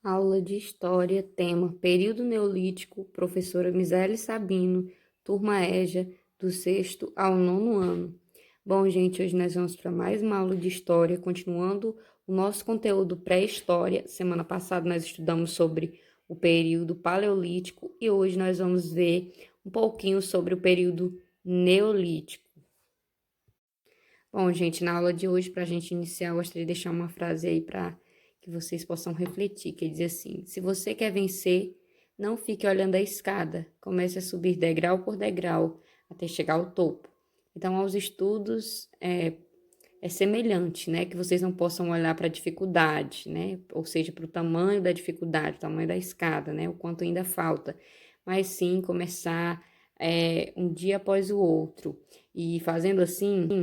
Aula de História, tema Período Neolítico, professora Misaele Sabino, turma EJA, do sexto ao nono ano. Bom, gente, hoje nós vamos para mais uma aula de História, continuando o nosso conteúdo pré-história. Semana passada nós estudamos sobre o período Paleolítico e hoje nós vamos ver um pouquinho sobre o período Neolítico. Bom, gente, na aula de hoje, para a gente iniciar, eu gostaria de deixar uma frase aí para que vocês possam refletir, que diz assim: se você quer vencer, não fique olhando a escada, comece a subir degrau por degrau até chegar ao topo. Então, aos estudos é semelhante, né? Que vocês não possam olhar para a dificuldade, né? Ou seja, para o tamanho da dificuldade, o tamanho da escada, né? O quanto ainda falta, mas sim começar um dia após o outro. E fazendo assim,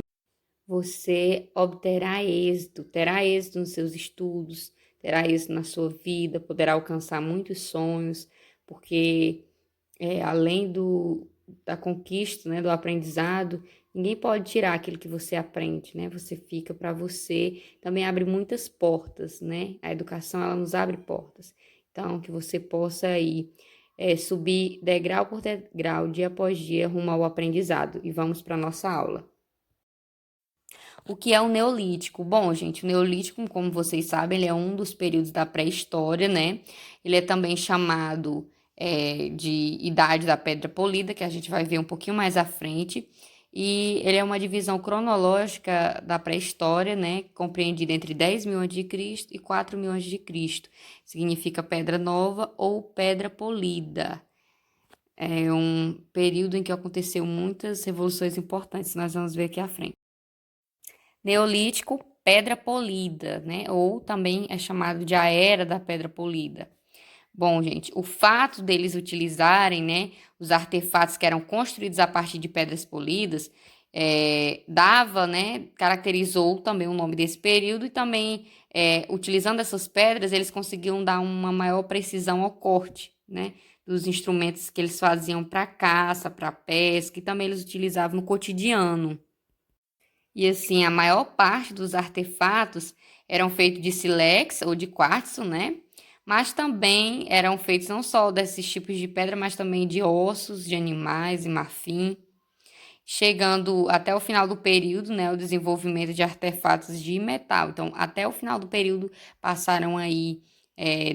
você terá êxito nos seus estudos, terá êxito na sua vida, poderá alcançar muitos sonhos, porque além da conquista, né, do aprendizado, ninguém pode tirar aquilo que você aprende, né? Você fica para você, também abre muitas portas, né? A educação, ela nos abre portas. Então, que você possa aí subir degrau por degrau, dia após dia, rumo ao aprendizado. E vamos para a nossa aula. O que é o Neolítico? Bom, gente, o Neolítico, como vocês sabem, ele é um dos períodos da pré-história, né? Ele é também chamado de Idade da Pedra Polida, que a gente vai ver um pouquinho mais à frente. E ele é uma divisão cronológica da pré-história, né? Compreendida entre 10.000 a.C. e 4.000 a.C. Significa pedra nova ou pedra polida. É um período em que aconteceu muitas revoluções importantes, nós vamos ver aqui à frente. Neolítico, pedra polida, né? Ou também é chamado de a Era da Pedra Polida. Bom, gente, o fato deles utilizarem, né, os artefatos que eram construídos a partir de pedras polidas, né, caracterizou também o nome desse período e também, utilizando essas pedras, eles conseguiam dar uma maior precisão ao corte, né, dos instrumentos que eles faziam para caça, para pesca e também eles utilizavam no cotidiano. E assim, a maior parte dos artefatos eram feitos de sílex ou de quartzo, né? Mas também eram feitos não só desses tipos de pedra, mas também de ossos de animais e marfim, chegando até o final do período, né, o desenvolvimento de artefatos de metal. Então, até o final do período passaram aí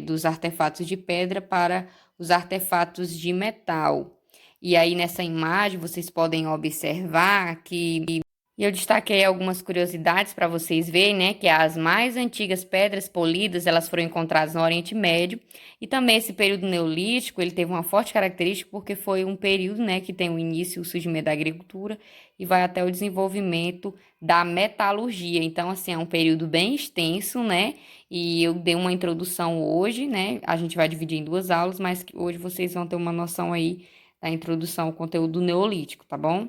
dos artefatos de pedra para os artefatos de metal. E aí nessa imagem vocês podem observar que e eu destaquei algumas curiosidades para vocês verem, né, que as mais antigas pedras polidas, elas foram encontradas no Oriente Médio, e também esse período neolítico, ele teve uma forte característica porque foi um período, né, que tem o início e o surgimento da agricultura e vai até o desenvolvimento da metalurgia. Então, assim, é um período bem extenso, né? E eu dei uma introdução hoje, né? A gente vai dividir em duas aulas, mas hoje vocês vão ter uma noção aí da introdução ao conteúdo neolítico, tá bom?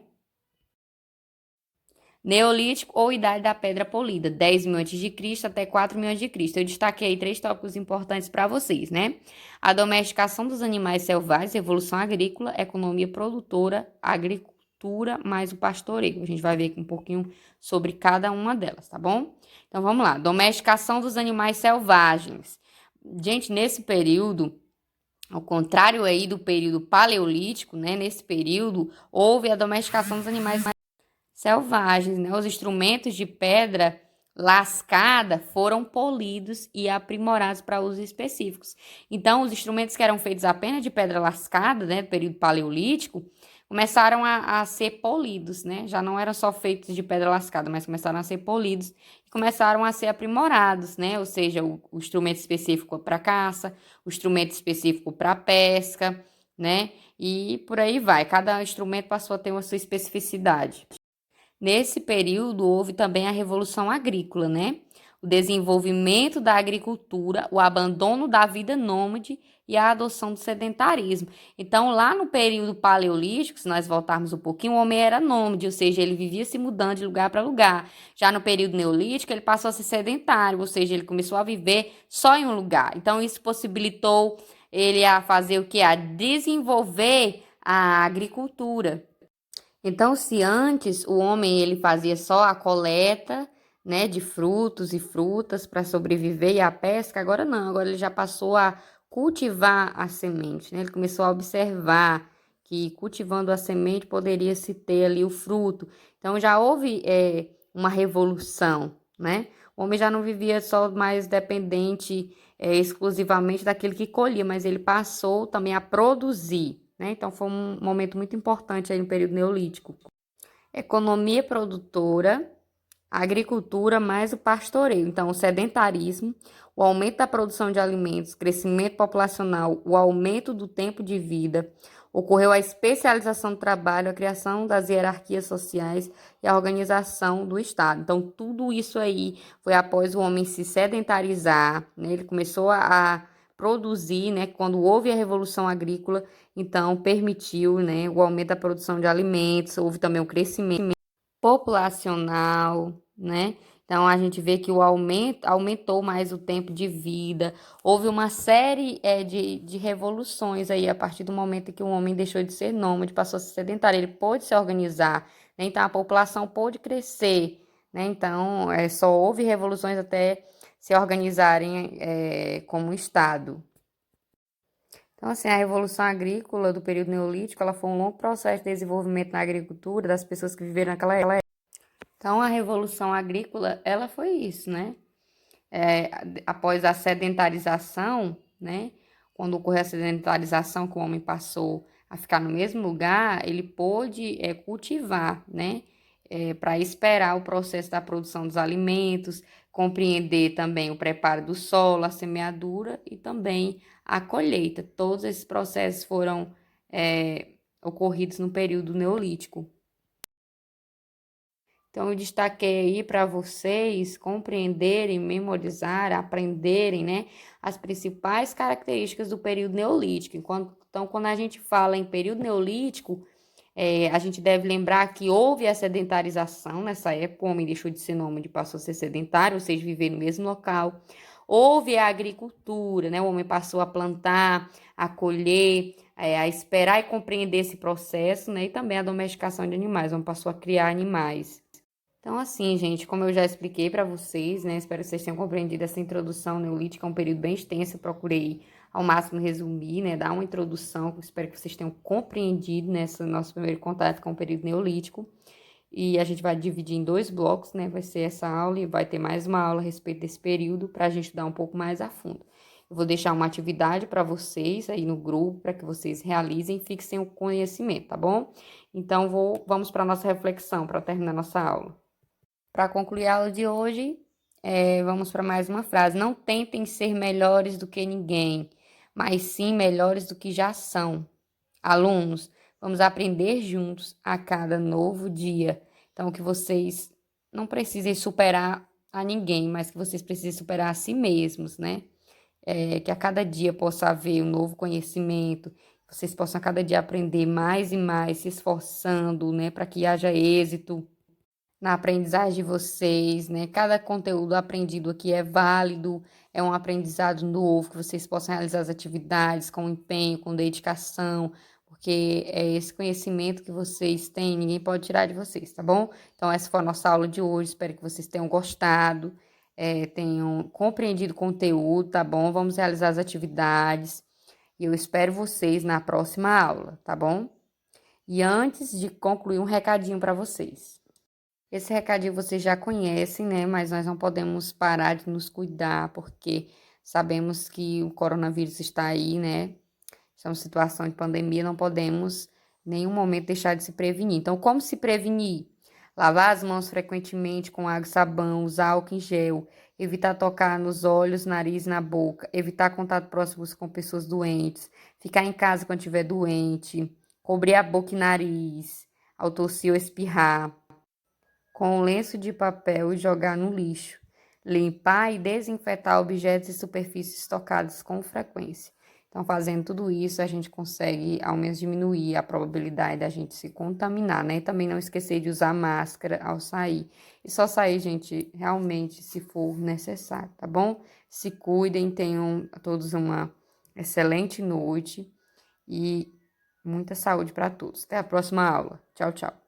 Neolítico ou Idade da Pedra Polida, 10.000 a.C. até 4.000 a.C. Eu destaquei três tópicos importantes para vocês, né? A domesticação dos animais selvagens, evolução agrícola, economia produtora, agricultura mais o pastoreio. A gente vai ver um pouquinho sobre cada uma delas, tá bom? Então vamos lá. Domesticação dos animais selvagens. Gente, nesse período, ao contrário aí do período paleolítico, né? Nesse período houve a domesticação dos animais selvagens, né? Os instrumentos de pedra lascada foram polidos e aprimorados para usos específicos. Então, os instrumentos que eram feitos apenas de pedra lascada, né, do período paleolítico, começaram a ser polidos, né? Já não eram só feitos de pedra lascada, mas começaram a ser polidos e começaram a ser aprimorados, né? Ou seja, o instrumento específico para caça, o instrumento específico para pesca, né? E por aí vai. Cada instrumento passou a ter uma sua especificidade. Nesse período, houve também a Revolução Agrícola, né? O desenvolvimento da agricultura, o abandono da vida nômade e a adoção do sedentarismo. Então, lá no período paleolítico, se nós voltarmos um pouquinho, o homem era nômade, ou seja, ele vivia se mudando de lugar para lugar. Já no período neolítico, ele passou a ser sedentário, ou seja, ele começou a viver só em um lugar. Então, isso possibilitou ele a fazer o que? A desenvolver a agricultura. Então, se antes o homem ele fazia só a coleta, né, de frutos e frutas para sobreviver e a pesca. Agora não, agora ele já passou a cultivar a semente, né? Ele começou a observar que cultivando a semente poderia se ter ali o fruto. Então já houve uma revolução, né? O homem já não vivia só mais dependente exclusivamente daquele que colhia, mas ele passou também a produzir, né? Então foi um momento muito importante aí no período neolítico. Economia produtora, a agricultura mais o pastoreio. Então, o sedentarismo, o aumento da produção de alimentos, crescimento populacional, o aumento do tempo de vida, ocorreu a especialização do trabalho, a criação das hierarquias sociais e a organização do Estado. Então, tudo isso aí foi após o homem se sedentarizar, né? Ele começou a produzir, né? Quando houve a Revolução Agrícola, então permitiu, né, o aumento da produção de alimentos, houve também um crescimento populacional, né? Então a gente vê que o aumento aumentou mais o tempo de vida. Houve uma série de revoluções aí a partir do momento em que o homem deixou de ser nômade, passou a ser sedentário. Ele pôde se organizar, né? Então a população pôde crescer, né? Então só houve revoluções até se organizarem como Estado. Então, assim, a Revolução Agrícola do período neolítico, ela foi um longo processo de desenvolvimento na agricultura das pessoas que viveram naquela época. Então, a Revolução Agrícola, ela foi isso, né? Após a sedentarização, né? Quando ocorreu a sedentarização, que o homem passou a ficar no mesmo lugar, ele pôde cultivar, né? Para esperar o processo da produção dos alimentos, compreender também o preparo do solo, a semeadura e também a colheita. Todos esses processos foram ocorridos no período neolítico. Então, eu destaquei aí para vocês compreenderem, memorizar, aprenderem, né, as principais características do período neolítico. Então, quando a gente fala em período neolítico, a gente deve lembrar que houve a sedentarização nessa época, o homem deixou de ser nômade e passou a ser sedentário, ou seja, viver no mesmo local. Houve a agricultura, né, o homem passou a plantar, a colher, a esperar e compreender esse processo, né, e também a domesticação de animais, o homem passou a criar animais. Então, assim, gente, como eu já expliquei para vocês, né? Espero que vocês tenham compreendido essa introdução neolítica, é um período bem extenso, eu procurei ao máximo resumir, né? Dar uma introdução, espero que vocês tenham compreendido nesse nosso primeiro contato com o período neolítico. E a gente vai dividir em 2 blocos, né? Vai ser essa aula e vai ter mais uma aula a respeito desse período para a gente estudar um pouco mais a fundo. Eu vou deixar uma atividade para vocês aí no grupo, para que vocês realizem e fixem o conhecimento, tá bom? Então, vamos para a nossa reflexão, para terminar nossa aula. Para concluir a aula de hoje, vamos para mais uma frase. Não tentem ser melhores do que ninguém, mas sim melhores do que já são. Alunos, vamos aprender juntos a cada novo dia. Então, que vocês não precisem superar a ninguém, mas que vocês precisem superar a si mesmos, né? Que a cada dia possa haver um novo conhecimento, vocês possam a cada dia aprender mais e mais, se esforçando, né? Para que haja êxito na aprendizagem de vocês, né? Cada conteúdo aprendido aqui é válido, é um aprendizado novo, que vocês possam realizar as atividades com empenho, com dedicação, porque é esse conhecimento que vocês têm, ninguém pode tirar de vocês, tá bom? Então, essa foi a nossa aula de hoje, espero que vocês tenham gostado, tenham compreendido o conteúdo, tá bom? Vamos realizar as atividades e eu espero vocês na próxima aula, tá bom? E antes de concluir, um recadinho para vocês. Esse recadinho vocês já conhecem, né? Mas nós não podemos parar de nos cuidar, porque sabemos que o coronavírus está aí, né? Estamos em situação de pandemia, não podemos em nenhum momento deixar de se prevenir. Então, como se prevenir? Lavar as mãos frequentemente com água e sabão, usar álcool em gel, evitar tocar nos olhos, nariz e na boca, evitar contato próximo com pessoas doentes, ficar em casa quando estiver doente, cobrir a boca e nariz, ao tossir ou espirrar com um lenço de papel e jogar no lixo. Limpar e desinfetar objetos e superfícies tocadas com frequência. Então, fazendo tudo isso, a gente consegue, ao menos, diminuir a probabilidade da gente se contaminar, né? E também não esquecer de usar máscara ao sair. E só sair, gente, realmente, se for necessário, tá bom? Se cuidem, tenham todos uma excelente noite e muita saúde para todos. Até a próxima aula. Tchau, tchau.